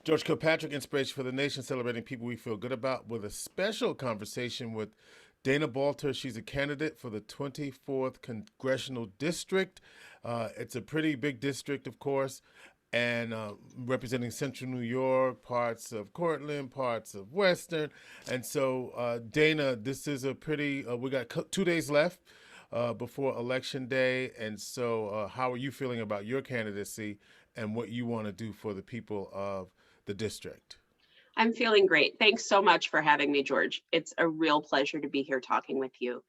George Kilpatrick, Inspiration for the Nation, celebrating people we feel good about, with a special conversation with Dana Balter. She's a candidate for the 24th Congressional District. It's a pretty big district, of course, and representing Central New York, parts of Cortland, parts of Western. And so, Dana, this is a pretty, we got 2 days left before Election Day. And so, how are you feeling about your candidacy and what you want to do for the people of the district? I'm feeling great. Thanks so much for having me, George. It's a real pleasure to be here talking with you.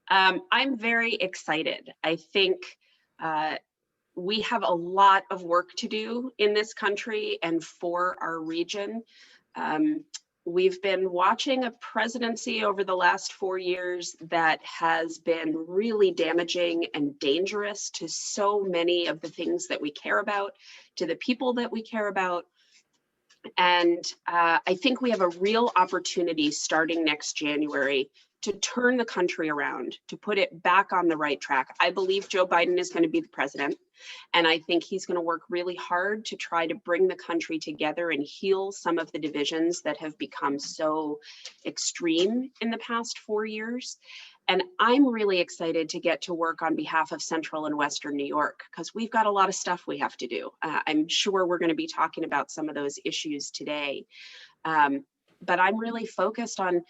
I'm very excited. I think we have a lot of work to do in this country and for our region. We've been watching a presidency over the last 4 years that has been really damaging and dangerous to so many of the things that we care about, to the people that we care about. And I think we have a real opportunity starting next January to turn the country around, to put it back on the right track. I believe Joe Biden is going to be the president, and I think he's going to work really hard to try to bring the country together and heal some of the divisions that have become so extreme in the past 4 years. And I'm really excited to get to work on behalf of Central and Western New York, because we've got a lot of stuff we have to do. I'm sure we're going to be talking about some of those issues today. But I'm really focused on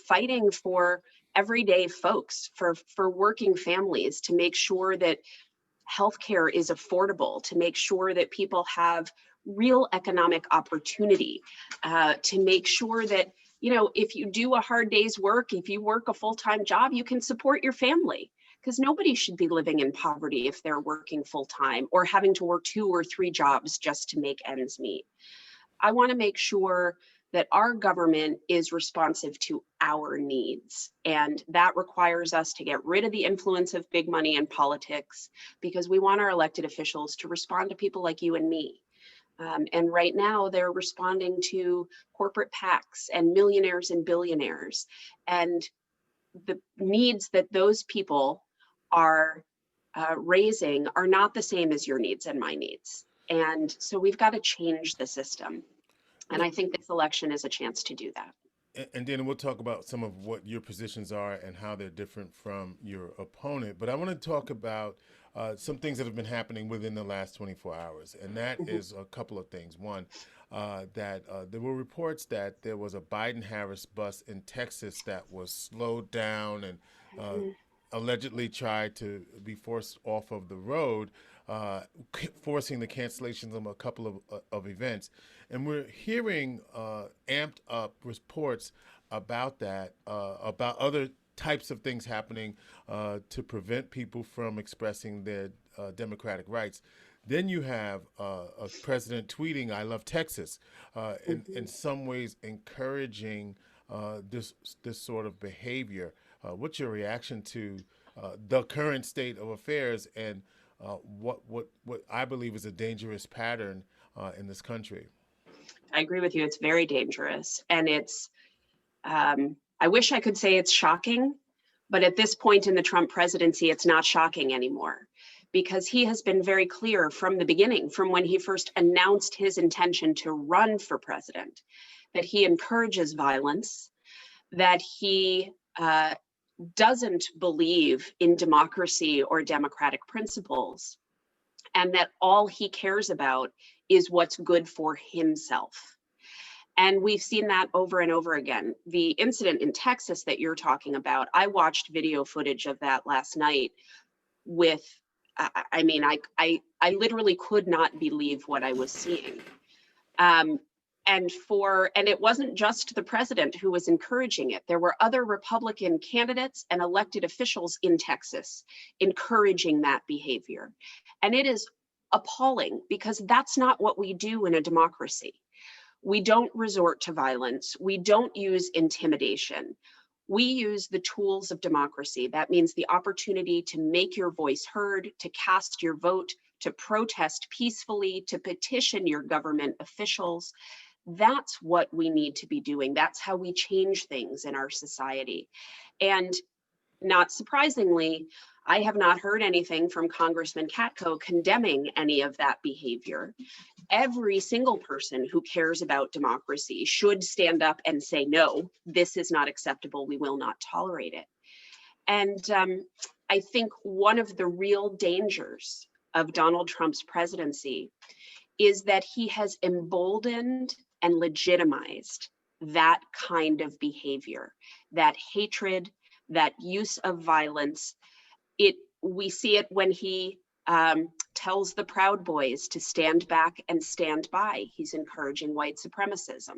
fighting for everyday folks, for working families, to make sure that healthcare is affordable, to make sure that people have real economic opportunity, to make sure that, you know, if you do a hard day's work, if you work a full-time job, you can support your family, because nobody should be living in poverty if they're working full-time or having to work 2 or 3 jobs just to make ends meet. I want to make sure that our government is responsive to our needs. And that requires us to get rid of the influence of big money in politics, because we want our elected officials to respond to people like you and me. And right now they're responding to corporate PACs and millionaires and billionaires. And the needs that those people are raising are not the same as your needs and my needs. And so we've got to change the system. And I think this election is a chance to do that. And then we'll talk about some of what your positions are and how they're different from your opponent. But I want to talk about some things that have been happening within the last 24 hours. And that is a couple of things. One, that there were reports that there was a Biden-Harris bus in Texas that was slowed down and allegedly tried to be forced off of the road, forcing the cancellations of a couple of events. And we're hearing amped up reports about that, about other types of things happening to prevent people from expressing their democratic rights. Then you have a president tweeting, "I love Texas," in some ways encouraging this sort of behavior. What's your reaction to the current state of affairs and what I believe is a dangerous pattern in this country? I agree with you. It's very dangerous. And it's, I wish I could say it's shocking, but at this point in the Trump presidency, it's not shocking anymore, because he has been very clear from the beginning, from when he first announced his intention to run for president, that he encourages violence, that he doesn't believe in democracy or democratic principles, and that all he cares about is what's good for himself. And we've seen that over and over again. The incident in Texas that you're talking about, I watched video footage of that last night with, I mean, I literally could not believe what I was seeing. And it wasn't just the president who was encouraging it. There were other Republican candidates and elected officials in Texas encouraging that behavior. And it is appalling, because that's not what we do in a democracy. We don't resort to violence. We don't use intimidation. We use the tools of democracy. That means the opportunity to make your voice heard, to cast your vote, to protest peacefully, to petition your government officials. That's what we need to be doing. That's how we change things in our society. And not surprisingly, I have not heard anything from Congressman Katko condemning any of that behavior. Every single person who cares about democracy should stand up and say, no, this is not acceptable. We will not tolerate it. And I think one of the real dangers of Donald Trump's presidency is that he has emboldened and legitimized that kind of behavior, that hatred, that use of violence. We see it when he tells the Proud Boys to stand back and stand by. He's encouraging white supremacism.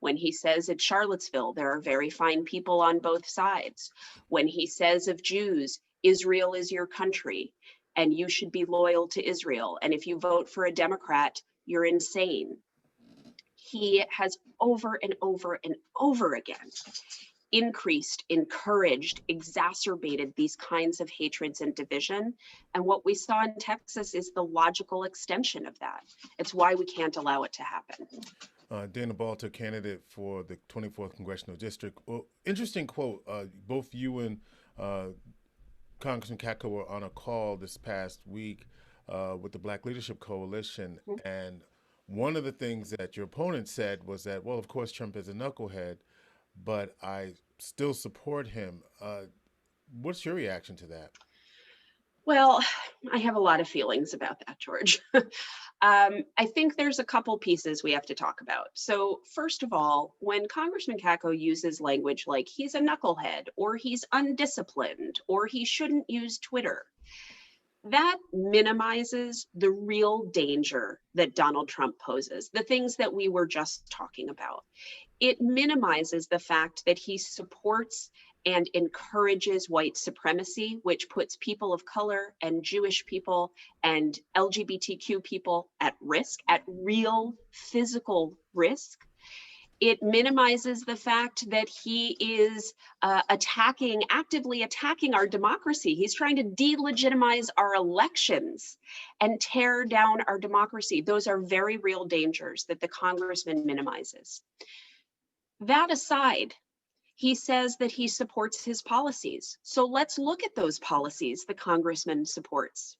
When he says at Charlottesville, there are very fine people on both sides. When he says of Jews, Israel is your country and you should be loyal to Israel. And if you vote for a Democrat, you're insane. He has over and over and over again increased, encouraged, exacerbated these kinds of hatreds and division. And what we saw in Texas is the logical extension of that. It's why we can't allow it to happen. Dana Balter, candidate for the 24th Congressional District. Well, interesting quote. Both you and Congressman Katko were on a call this past week with the Black Leadership Coalition. Mm-hmm. And one of the things that your opponent said was that, well, of course, Trump is a knucklehead, but I still support him. What's your reaction to that? Well, I have a lot of feelings about that, George. I think there's a couple pieces we have to talk about. So first of all, when Congressman Katko uses language like he's a knucklehead or he's undisciplined or he shouldn't use Twitter, that minimizes the real danger that Donald Trump poses, the things that we were just talking about. It minimizes the fact that he supports and encourages white supremacy, which puts people of color and Jewish people and LGBTQ people at risk, at real physical risk. It minimizes the fact that he is actively attacking our democracy. He's trying to delegitimize our elections and tear down our democracy. Those are very real dangers that the congressman minimizes. That aside, he says that he supports his policies. So let's look at those policies the congressman supports.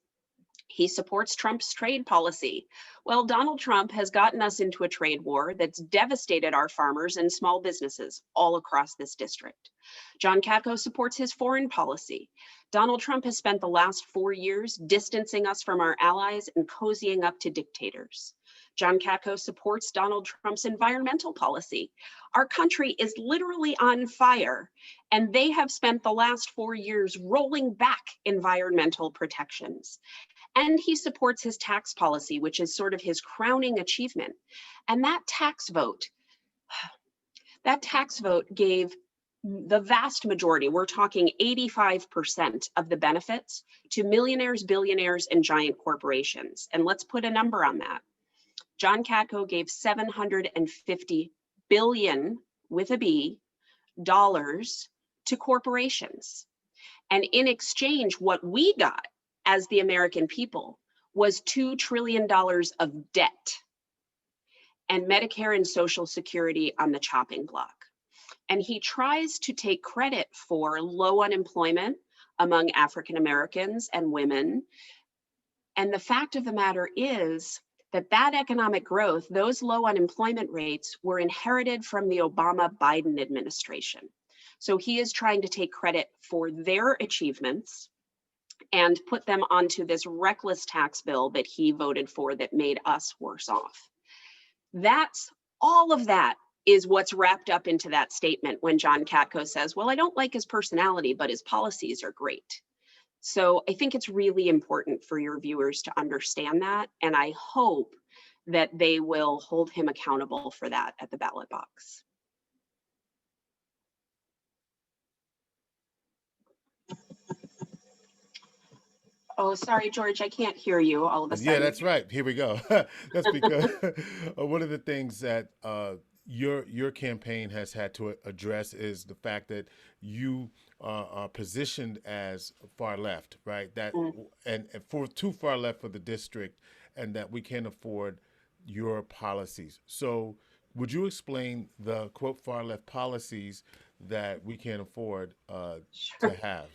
He supports Trump's trade policy. Well, Donald Trump has gotten us into a trade war that's devastated our farmers and small businesses all across this district. John Katko supports his foreign policy. Donald Trump has spent the last 4 years distancing us from our allies and cozying up to dictators. John Katko supports Donald Trump's environmental policy. Our country is literally on fire, and they have spent the last 4 years rolling back environmental protections. And he supports his tax policy, which is sort of his crowning achievement. And that tax vote gave the vast majority, we're talking 85% of the benefits to millionaires, billionaires, and giant corporations. And let's put a number on that. John Katko gave $750 billion with a B dollars to corporations. And in exchange, what we got as the American people was $2 trillion of debt and Medicare and Social Security on the chopping block. And he tries to take credit for low unemployment among African Americans and women. And the fact of the matter is that economic growth, those low unemployment rates were inherited from the Obama-Biden administration. So he is trying to take credit for their achievements and put them onto this reckless tax bill that he voted for that made us worse off. All of that is what's wrapped up into that statement when John Katko says, well, I don't like his personality, but his policies are great. So I think it's really important for your viewers to understand that. And I hope that they will hold him accountable for that at the ballot box. Oh, sorry, George, I can't hear you all of a sudden. Yeah, that's right. Here we go. That's because one of the things that your campaign has had to address is the fact that you are positioned as far left, right? That and for too far left for the district, and that we can't afford your policies. So, would you explain the quote far left policies that we can't afford to have?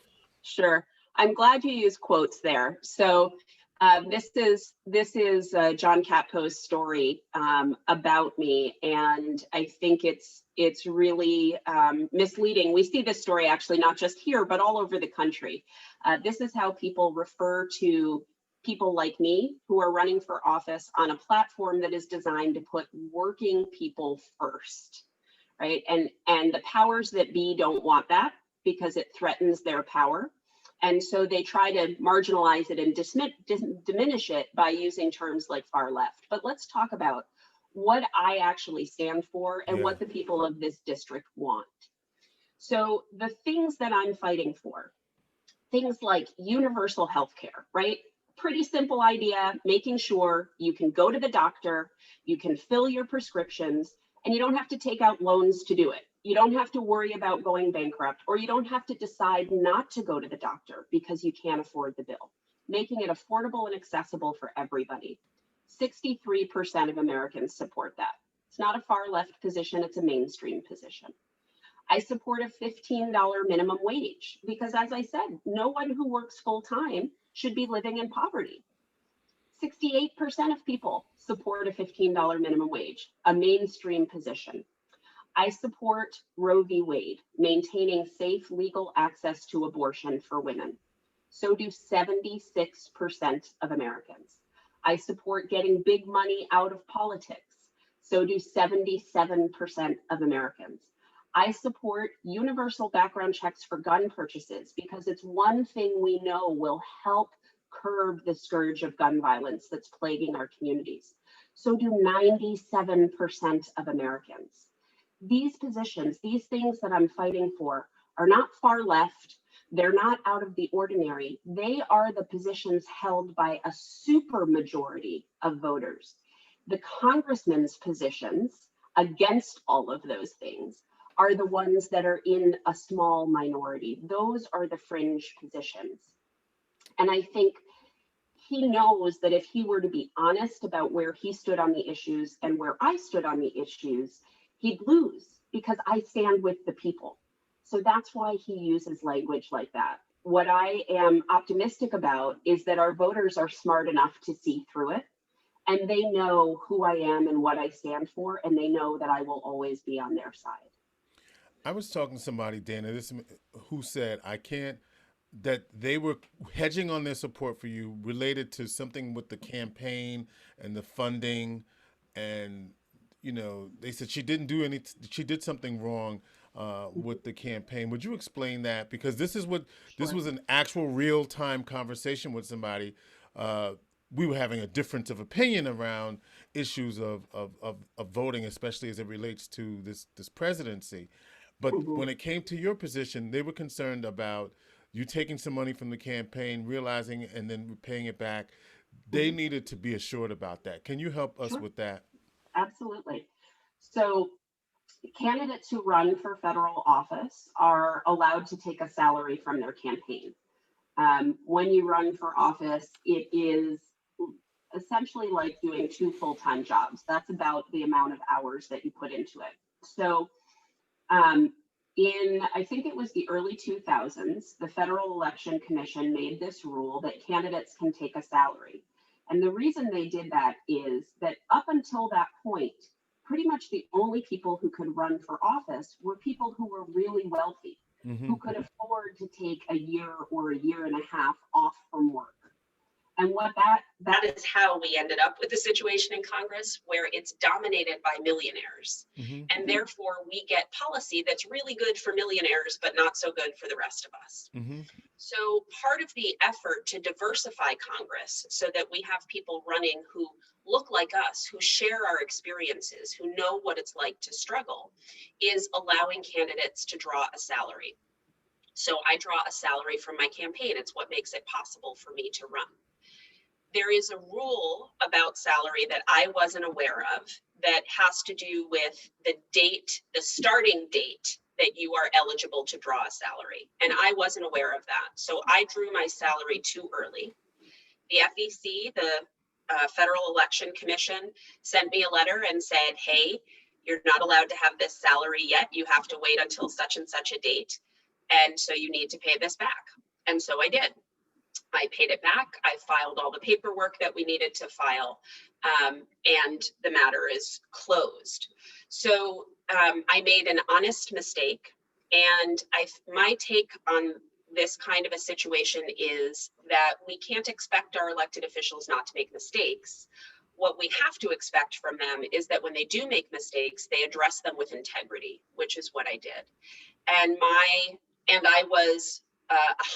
Sure. I'm glad you use quotes there. So this is John Capco's story about me, and I think it's really misleading. We see this story actually not just here, but all over the country. This is how people refer to people like me who are running for office on a platform that is designed to put working people first, right? And the powers that be don't want that because it threatens their power. And so they try to marginalize it and diminish it by using terms like far left. But let's talk about what I actually stand for and what the people of this district want. So the things that I'm fighting for, things like universal health care, right? Pretty simple idea, making sure you can go to the doctor, you can fill your prescriptions, and you don't have to take out loans to do it. You don't have to worry about going bankrupt, or you don't have to decide not to go to the doctor because you can't afford the bill, making it affordable and accessible for everybody. 63% of Americans support that. It's not a far left position, it's a mainstream position. I support a $15 minimum wage because, as I said, no one who works full time should be living in poverty. 68% of people support a $15 minimum wage, a mainstream position. I support Roe v. Wade, maintaining safe legal access to abortion for women. So do 76% of Americans. I support getting big money out of politics. So do 77% of Americans. I support universal background checks for gun purchases because it's one thing we know will help curb the scourge of gun violence that's plaguing our communities. So do 97% of Americans. These positions, these things that I'm fighting for, are not far left. They're not out of the ordinary. They are the positions held by a supermajority of voters. The congressman's positions against all of those things are the ones that are in a small minority. Those are the fringe positions. And I think he knows that if he were to be honest about where he stood on the issues and where I stood on the issues, he'd lose because I stand with the people. So that's why he uses language like that. What I am optimistic about is that our voters are smart enough to see through it, and they know who I am and what I stand for, and they know that I will always be on their side. I was talking to somebody, Dana, who said that they were hedging on their support for you related to something with the campaign and the funding, and they said she did something wrong with the campaign. Would you explain that? Because this was an actual real time conversation with somebody. We were having a difference of opinion around issues of voting, especially as it relates to this presidency. But when it came to your position, they were concerned about you taking some money from the campaign, realizing, and then paying it back. They needed to be assured about that. Can you help us with that? Absolutely. So candidates who run for federal office are allowed to take a salary from their campaign. When you run for office, it is essentially like doing 2 full-time jobs. That's about the amount of hours that you put into it. So in, I think it was the early 2000s, the Federal Election Commission made this rule that candidates can take a salary. And the reason they did that is that up until that point, pretty much the only people who could run for office were people who were really wealthy, who could afford to take a year or a year and a half off from work. And what that is how we ended up with the situation in Congress where it's dominated by millionaires. And therefore we get policy that's really good for millionaires, but not so good for the rest of us. So part of the effort to diversify Congress so that we have people running who look like us, who share our experiences, who know what it's like to struggle, is allowing candidates to draw a salary. So I draw a salary from my campaign. It's what makes it possible for me to run. There is a rule about salary that I wasn't aware of that has to do with the date, the starting date that you are eligible to draw a salary. And I wasn't aware of that. So I drew my salary too early. The FEC, the Federal Election Commission, sent me a letter and said, hey, you're not allowed to have this salary yet. You have to wait until such and such a date. And so you need to pay this back. And so I did. I paid it back. I filed all the paperwork that we needed to file, and the matter is closed. So I made an honest mistake, and my take on this kind of a situation is that we can't expect our elected officials not to make mistakes. What we have to expect from them is that when they do make mistakes, they address them with integrity, which is what I did. And I was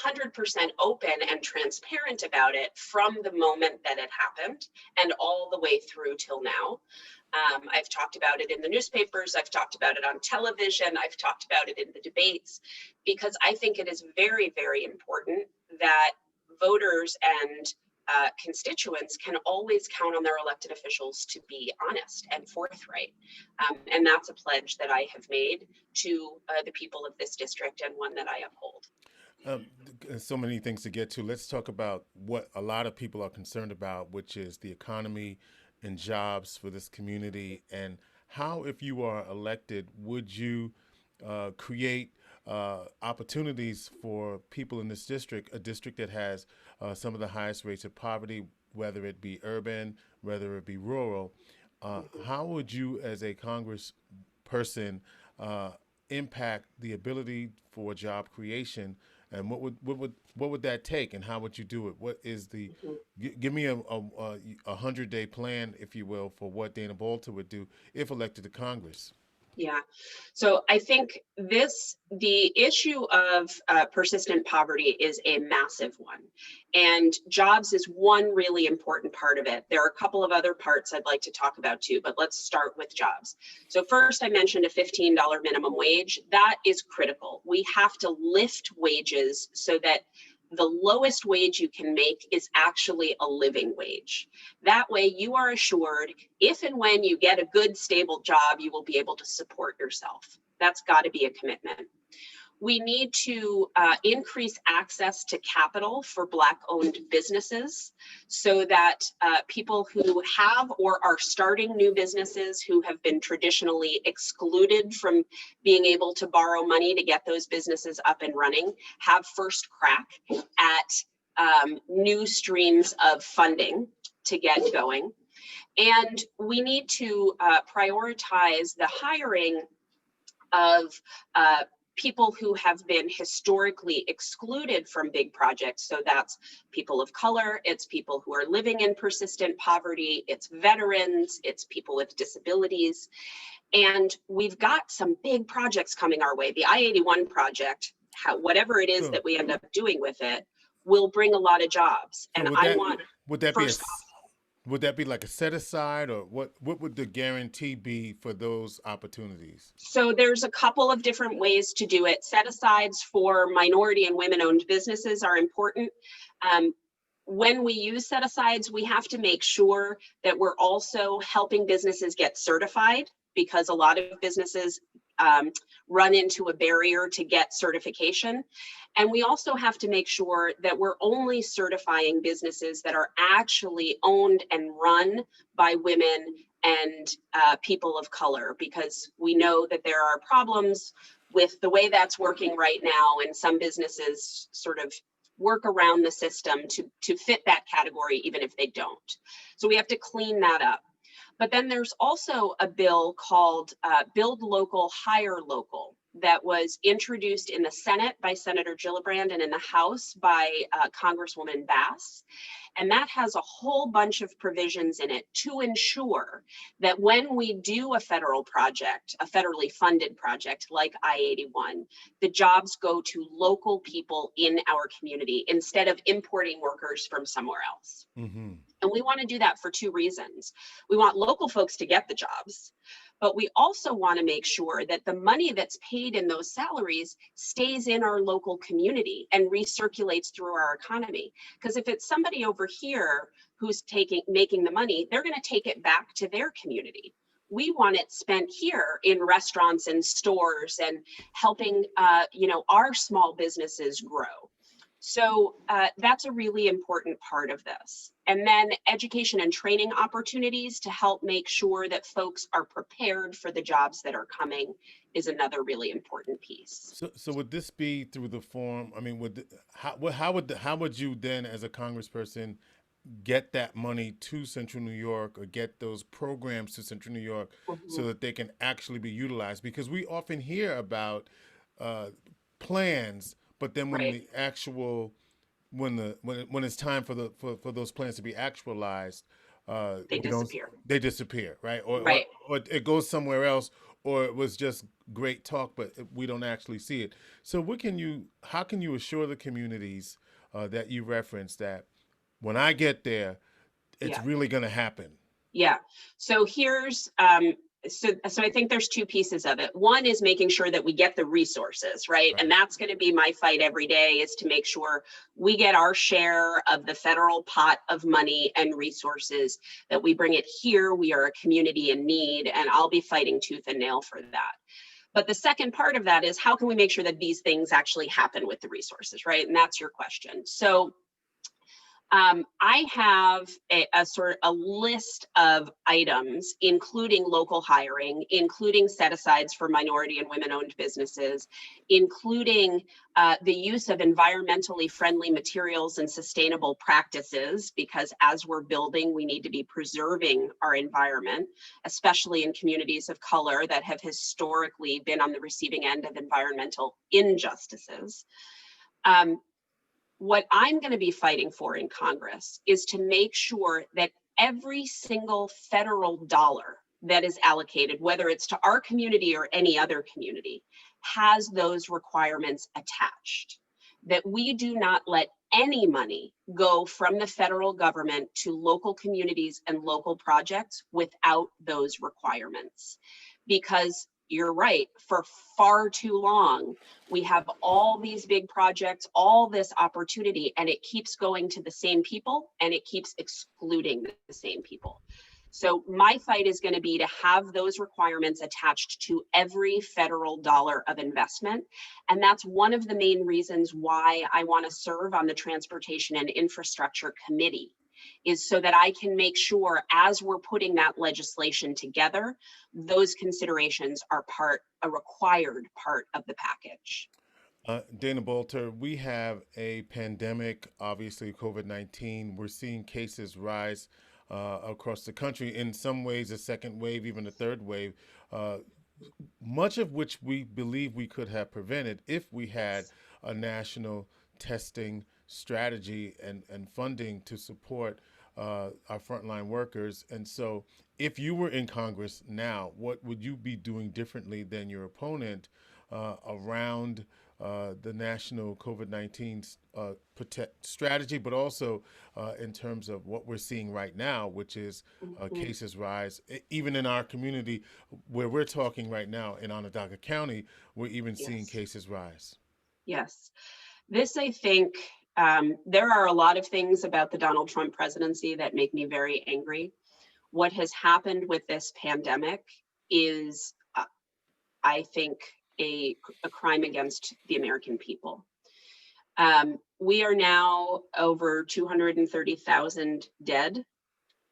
100% open and transparent about it from the moment that it happened and all the way through till now. I've talked about it in the newspapers. I've talked about it on television. I've talked about it in the debates, because I think it is very, very important that voters and constituents can always count on their elected officials to be honest and forthright. And that's a pledge that I have made to the people of this district, and one that I uphold. So many things to get to. Let's talk about what a lot of people are concerned about, which is the economy and jobs for this community, and how, if you are elected, would you create opportunities for people in this district, a district that has some of the highest rates of poverty, whether it be urban, whether it be rural. How would you, as a Congress person, impact the ability for job creation, and what would that take, and how would you do it? What is the give me a 100-day plan, if you will, for what Dana Balter would do if elected to Congress? Yeah. So I think the issue of persistent poverty is a massive one, and jobs is one really important part of it. There are a couple of other parts I'd like to talk about too, but let's start with jobs. So first, I mentioned a $15 minimum wage. That is critical. We have to lift wages so that the lowest wage you can make is actually a living wage. That way you are assured if and when you get a good, stable job, you will be able to support yourself. That's got to be a commitment. We need to increase access to capital for Black-owned businesses so that people who have or are starting new businesses who have been traditionally excluded from being able to borrow money to get those businesses up and running have first crack at new streams of funding to get going. And we need to prioritize the hiring of people who have been historically excluded from big projects. So that's people of color, it's people who are living in persistent poverty, it's veterans, it's people with disabilities. And we've got some big projects coming our way. The I-81 project, whatever it is that we end up doing with it, will bring a lot of jobs. And would that be like a set aside, or what would the guarantee be for those opportunities? So there's a couple of different ways to do it. Set asides for minority and women owned businesses are important. When we use set asides, we have to make sure that we're also helping businesses get certified, because a lot of businesses run into a barrier to get certification. And we also have to make sure that we're only certifying businesses that are actually owned and run by women and people of color, because we know that there are problems with the way that's working right now, and some businesses sort of work around the system to fit that category, even if they don't. So we have to clean that up. But then there's also a bill called Build Local, Hire Local that was introduced in the Senate by Senator Gillibrand and in the House by Congresswoman Bass. And that has a whole bunch of provisions in it to ensure that when we do a federal project, a federally funded project like I-81, the jobs go to local people in our community instead of importing workers from somewhere else. Mm-hmm. And we want to do that for two reasons. We want local folks to get the jobs, but we also want to make sure that the money that's paid in those salaries stays in our local community and recirculates through our economy. Because if it's somebody over here who's making the money, they're going to take it back to their community. We want it spent here in restaurants and stores and helping our small businesses grow. So that's a really important part of this. And then education and training opportunities to help make sure that folks are prepared for the jobs that are coming is another really important piece. So would this be through the form? I mean, how would you then, as a congressperson, get that money to Central New York or get those programs to Central New York so Mhm. that they can actually be utilized? Because we often hear about uh, plans, but then when Right. the actual when it's time for for those plans to be actualized, They we don't disappear. they disappear, right? Right. Or it goes somewhere else, or it was just great talk, but we don't actually see it. So how can you assure the communities that you referenced that when I get there, it's Yeah. really going to happen? Yeah. So here's so I think there's two pieces of it. One is making sure that we get the resources, right? And Right. that's going to be my fight every day, is to make sure we get our share of the federal pot of money and resources, that we bring it here. We are a community in need, and I'll be fighting tooth and nail for that. But the second part of that is, how can we make sure that these things actually happen with the resources, right? And that's your question. So I have a sort of a list of items, including local hiring, including set asides for minority and women owned businesses, including the use of environmentally friendly materials and sustainable practices, because as we're building, we need to be preserving our environment, especially in communities of color that have historically been on the receiving end of environmental injustices. Um, what I'm going to be fighting for in Congress is to make sure that every single federal dollar that is allocated, whether it's to our community or any other community, has those requirements attached. That we do not let any money go from the federal government to local communities and local projects without those requirements. Because you're right, for far too long, we have all these big projects, all this opportunity, and it keeps going to the same people and it keeps excluding the same people. So my fight is going to be to have those requirements attached to every federal dollar of investment. And that's one of the main reasons why I want to serve on the Transportation and Infrastructure Committee, is so that I can make sure, as we're putting that legislation together, those considerations are a required part of the package. Dana Balter, we have a pandemic, obviously COVID-19. We're seeing cases rise across the country. In some ways, a second wave, even a third wave, uh, much of which we believe we could have prevented if we had Yes. a national testing strategy and funding to support our frontline workers. And so, if you were in Congress now, what would you be doing differently than your opponent around the national COVID-19 strategy, but also in terms of what we're seeing right now, which is Mhm. cases rise, even in our community where we're talking right now in Onondaga County, we're even seeing Yes. cases rise. Yes. This, I think, there are a lot of things about the Donald Trump presidency that make me very angry. What has happened with this pandemic is, I think, a crime against the American people. We are now over 230,000 dead,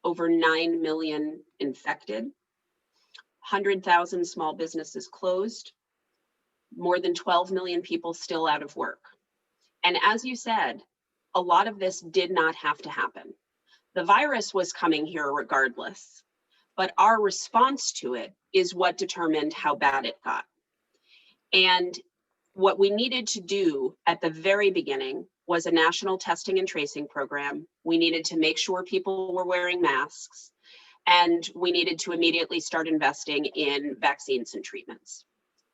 over 9 million infected, 100,000 small businesses closed, more than 12 million people still out of work. And as you said, a lot of this did not have to happen. The virus was coming here regardless, but our response to it is what determined how bad it got. And what we needed to do at the very beginning was a national testing and tracing program. We needed to make sure people were wearing masks, and we needed to immediately start investing in vaccines and treatments.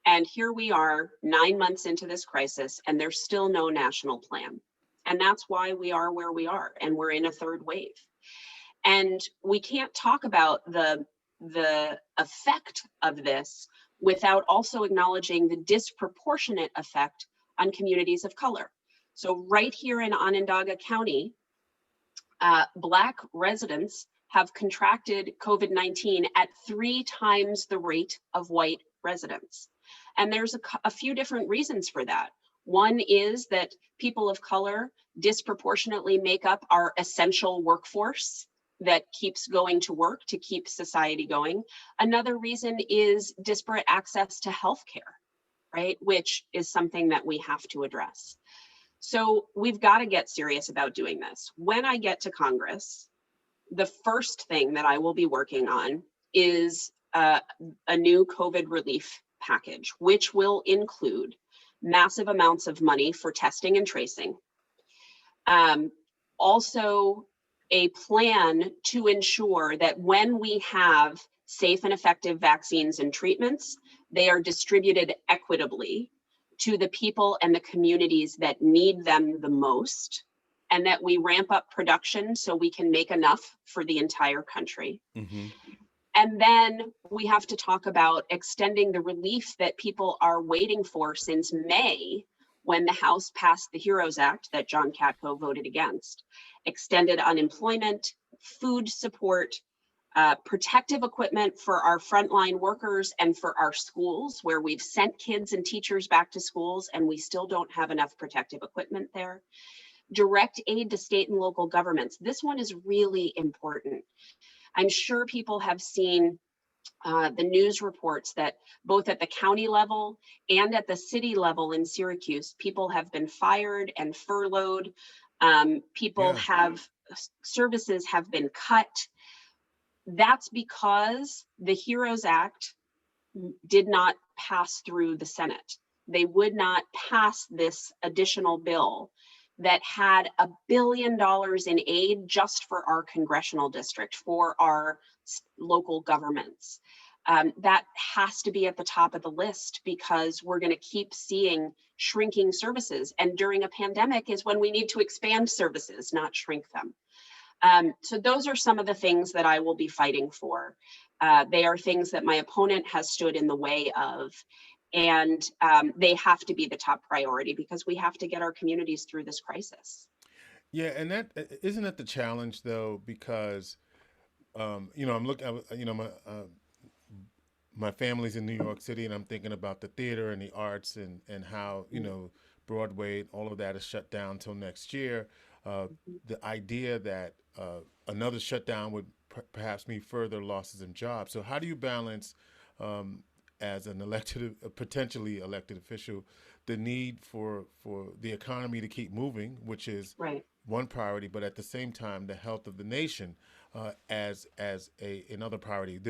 And here we are 9 months into this crisis, and there's still no national plan. And that's why we are where we are, and we're in a third wave. And we can't talk about the effect of this without also acknowledging the disproportionate effect on communities of color. So right here in Onondaga County, Black residents have contracted COVID-19 at 3 times the rate of white residents. And there's a few different reasons for that. One is that people of color disproportionately make up our essential workforce that keeps going to work to keep society going. Another reason is disparate access to healthcare, right? Which is something that we have to address. So we've got to get serious about doing this. When I get to Congress, the first thing that I will be working on is a new COVID relief package, which will include massive amounts of money for testing and tracing. Also, a plan to ensure that when we have safe and effective vaccines and treatments, they are distributed equitably to the people and the communities that need them the most, and that we ramp up production so we can make enough for the entire country. Mm-hmm. And then we have to talk about extending the relief that people are waiting for since May, when the House passed the HEROES Act that John Katko voted against. Extended unemployment, food support, protective equipment for our frontline workers and for our schools, where we've sent kids and teachers back to schools and we still don't have enough protective equipment there. Direct aid to state and local governments. This one is really important. I'm sure people have seen the news reports that both at the county level and at the city level in Syracuse, people have been fired and furloughed. Services have been cut. That's because the HEROES Act did not pass through the Senate. They would not pass this additional bill that had $1 billion in aid just for our congressional district, for our local governments. That has to be at the top of the list, because we're going to keep seeing shrinking services. And during a pandemic is when we need to expand services, not shrink them. So those are some of the things that I will be fighting for. They are things that my opponent has stood in the way of. And they have to be the top priority, because we have to get our communities through this crisis. Yeah, and that isn't that the challenge though, because I'm looking, my family's in New York City, and I'm thinking about the theater and the arts and how Broadway, all of that is shut down till next year. The idea that another shutdown would perhaps mean further losses in jobs. So how do you balance, as an potentially elected official, the need for the economy to keep moving, which is Right. one priority, but at the same time, the health of the nation as another priority?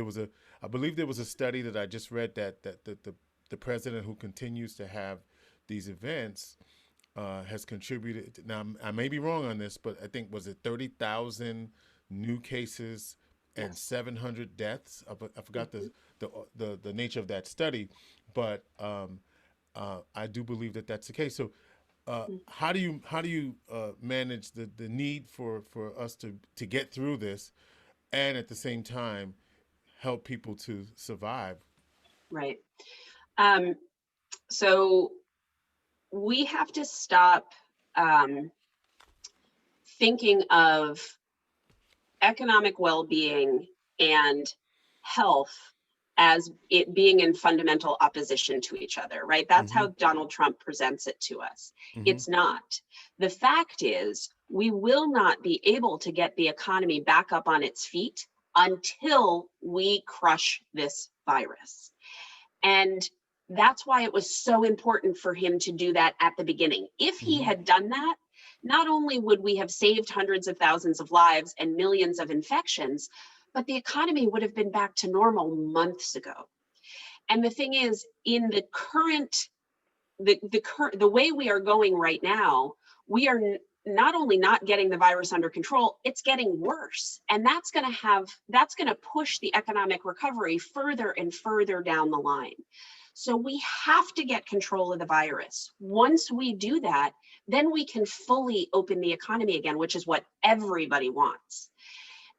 I believe there was a study that I just read that the president, who continues to have these events, has contributed. Now, I may be wrong on this, but I think, was it 30,000 new cases and Yes. 700 deaths? I forgot the nature of that study, but I do believe that that's the case. So, how do you manage the need for us to get through this, and at the same time help people to survive? Right. So we have to stop thinking of economic well-being and health as it being in fundamental opposition to each other, right? That's Mm-hmm. how Donald Trump presents it to us. Mm-hmm. It's not. The fact is, we will not be able to get the economy back up on its feet until we crush this virus. And that's why it was so important for him to do that at the beginning. If he Mm-hmm. had done that, not only would we have saved hundreds of thousands of lives and millions of infections, but the economy would have been back to normal months ago. And the thing is, in the way we are going right now, we are not only not getting the virus under control, it's getting worse. And that's going to push the economic recovery further and further down the line. So we have to get control of the virus. Once we do that, then we can fully open the economy again, which is what everybody wants.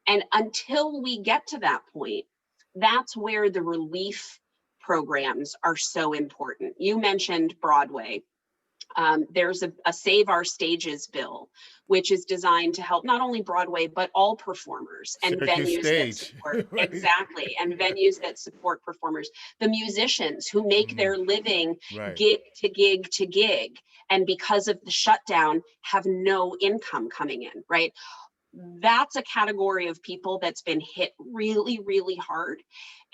And until we get to that point, that's where the relief programs are so important. You mentioned Broadway. There's a Save Our Stages bill, which is designed to help not only Broadway, but all performers and Syracuse venues that stage, support, right? exactly, and venues that support performers, the musicians who make Mm, their living right. gig to gig to gig, and because of the shutdown, have no income coming in, right? That's a category of people that's been hit really, really hard.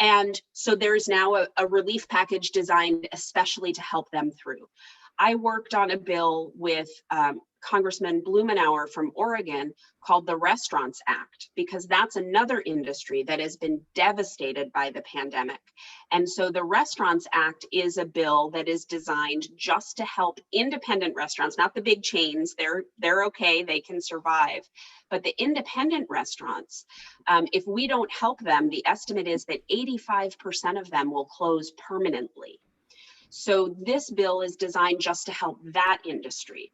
And so there's now a relief package designed especially to help them through. I worked on a bill with Congressman Blumenauer from Oregon called the Restaurants Act, because that's another industry that has been devastated by the pandemic. And so the Restaurants Act is a bill that is designed just to help independent restaurants, not the big chains. They're okay, they can survive. But the independent restaurants, if we don't help them, the estimate is that 85% of them will close permanently. So this bill is designed just to help that industry.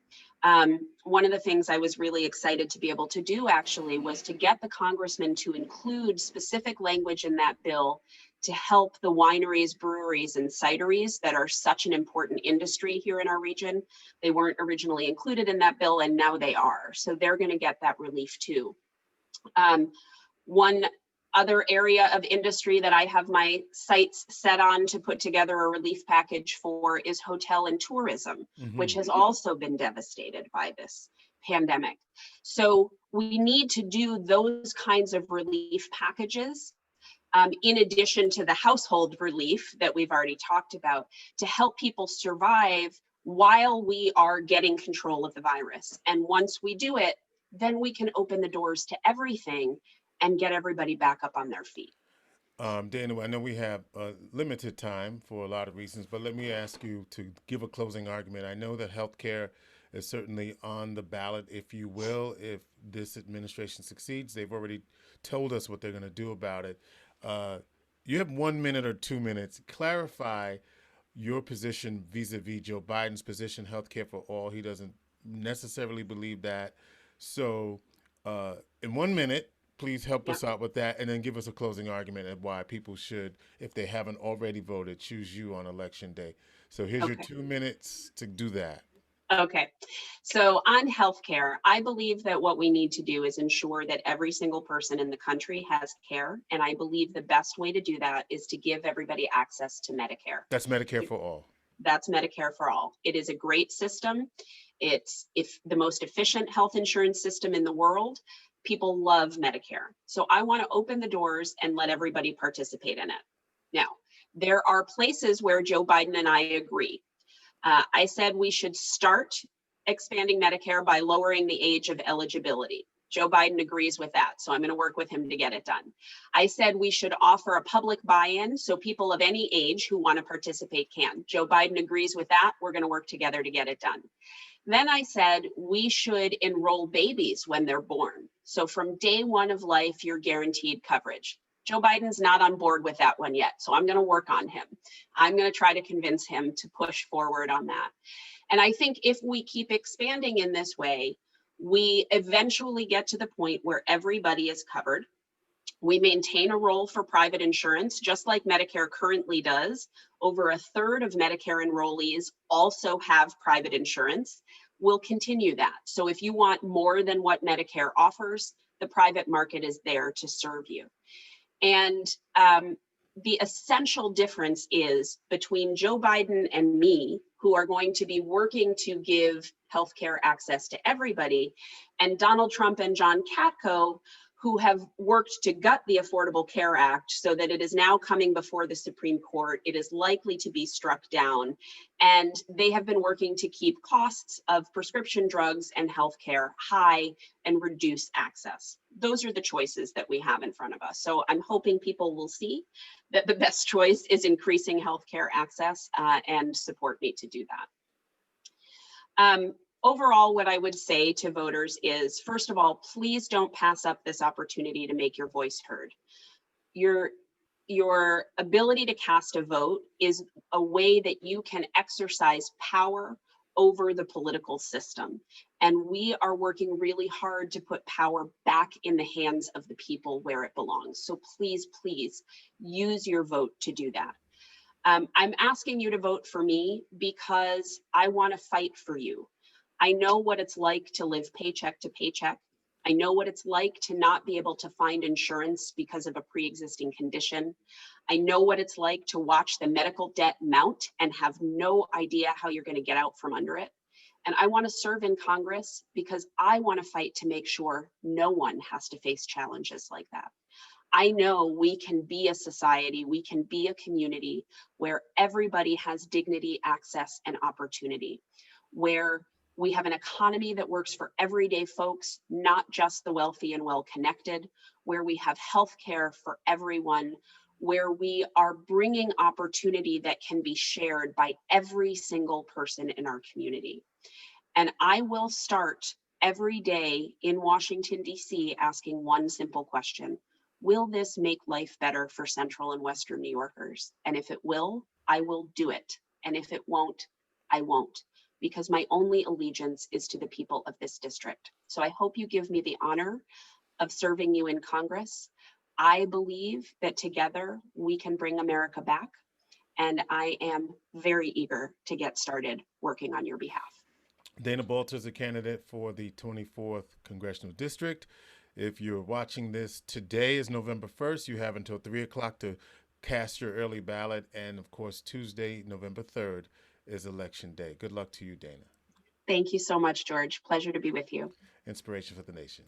One of the things I was really excited to be able to do actually was to get the congressman to include specific language in that bill to help the wineries, breweries, and cideries that are such an important industry here in our region. They weren't originally included in that bill, and now they are. So they're going to get that relief too. One other area of industry that I have my sights set on to put together a relief package for is hotel and tourism, which has also been devastated by this pandemic. So we need to do those kinds of relief packages in addition to the household relief that we've already talked about, to help people survive while we are getting control of the virus. And once we do it, then we can open the doors to everything and get everybody back up on their feet. Dana, I know we have limited time for a lot of reasons, but let me ask you to give a closing argument. I know that healthcare is certainly on the ballot, if you will, if this administration succeeds. They've already told us what they're going to do about it. Uh, you have 1 minute or 2 minutes. Clarify your position vis-a-vis Joe Biden's position, healthcare for all. He doesn't necessarily believe that. So, in 1 minute, please help Yeah. us out with that, and then give us a closing argument of why people should, if they haven't already voted, choose you on election day. So here's your Okay. 2 minutes to do that. Okay. So on healthcare, I believe that what we need to do is ensure that every single person in the country has care. And I believe the best way to do that is to give everybody access to Medicare. That's Medicare for all. That's Medicare for all. It is a great system. It's if the most efficient health insurance system in the world. People love Medicare. So I want to open the doors and let everybody participate in it. Now, there are places where Joe Biden and I agree. I said we should start expanding Medicare by lowering the age of eligibility. Joe Biden agrees with that, so I'm going to work with him to get it done. I said we should offer a public buy-in so people of any age who want to participate can. Joe Biden agrees with that. We're going to work together to get it done. Then I said we should enroll babies when they're born. So from day one of life, you're guaranteed coverage. Joe Biden's not on board with that one yet, so I'm going to work on him. I'm going to try to convince him to push forward on that. And I think if we keep expanding in this way, we eventually get to the point where everybody is covered. We maintain a role for private insurance, just like Medicare currently does. Over a third of Medicare enrollees also have private insurance. We'll continue that. So if you want more than what Medicare offers, the private market is there to serve you. And the essential difference is between Joe Biden and me, who are going to be working to give healthcare access to everybody, and Donald Trump and John Katko, who have worked to gut the Affordable Care Act so that it is now coming before the Supreme Court. It is likely to be struck down. And they have been working to keep costs of prescription drugs and healthcare high and reduce access. Those are the choices that we have in front of us. So I'm hoping people will see that the best choice is increasing healthcare access and support me to do that. Overall, what I would say to voters is, first of all, please don't pass up this opportunity to make your voice heard. Your ability to cast a vote is a way that you can exercise power over the political system. And we are working really hard to put power back in the hands of the people where it belongs. So please, please use your vote to do that. I'm asking you to vote for me because I want to fight for you. I know what it's like to live paycheck to paycheck. I know what it's like to not be able to find insurance because of a pre-existing condition. I know what it's like to watch the medical debt mount and have no idea how you're going to get out from under it. And I want to serve in Congress because I want to fight to make sure no one has to face challenges like that. I know we can be a society, we can be a community where everybody has dignity, access, and opportunity, where we have an economy that works for everyday folks, not just the wealthy and well-connected, where we have healthcare for everyone, where we are bringing opportunity that can be shared by every single person in our community. And I will start every day in Washington, D.C., asking one simple question. Will this make life better for Central and Western New Yorkers? And if it will, I will do it. And if it won't, I won't, because my only allegiance is to the people of this district. So I hope you give me the honor of serving you in Congress. I believe that together we can bring America back, and I am very eager to get started working on your behalf. Dana Balter is a candidate for the 24th Congressional District. If you're watching this, today is November 1st. You have until 3 o'clock to cast your early ballot. And of course, Tuesday, November 3rd is Election Day. Good luck to you, Dana. Thank you so much, George. Pleasure to be with you. Inspiration for the nation.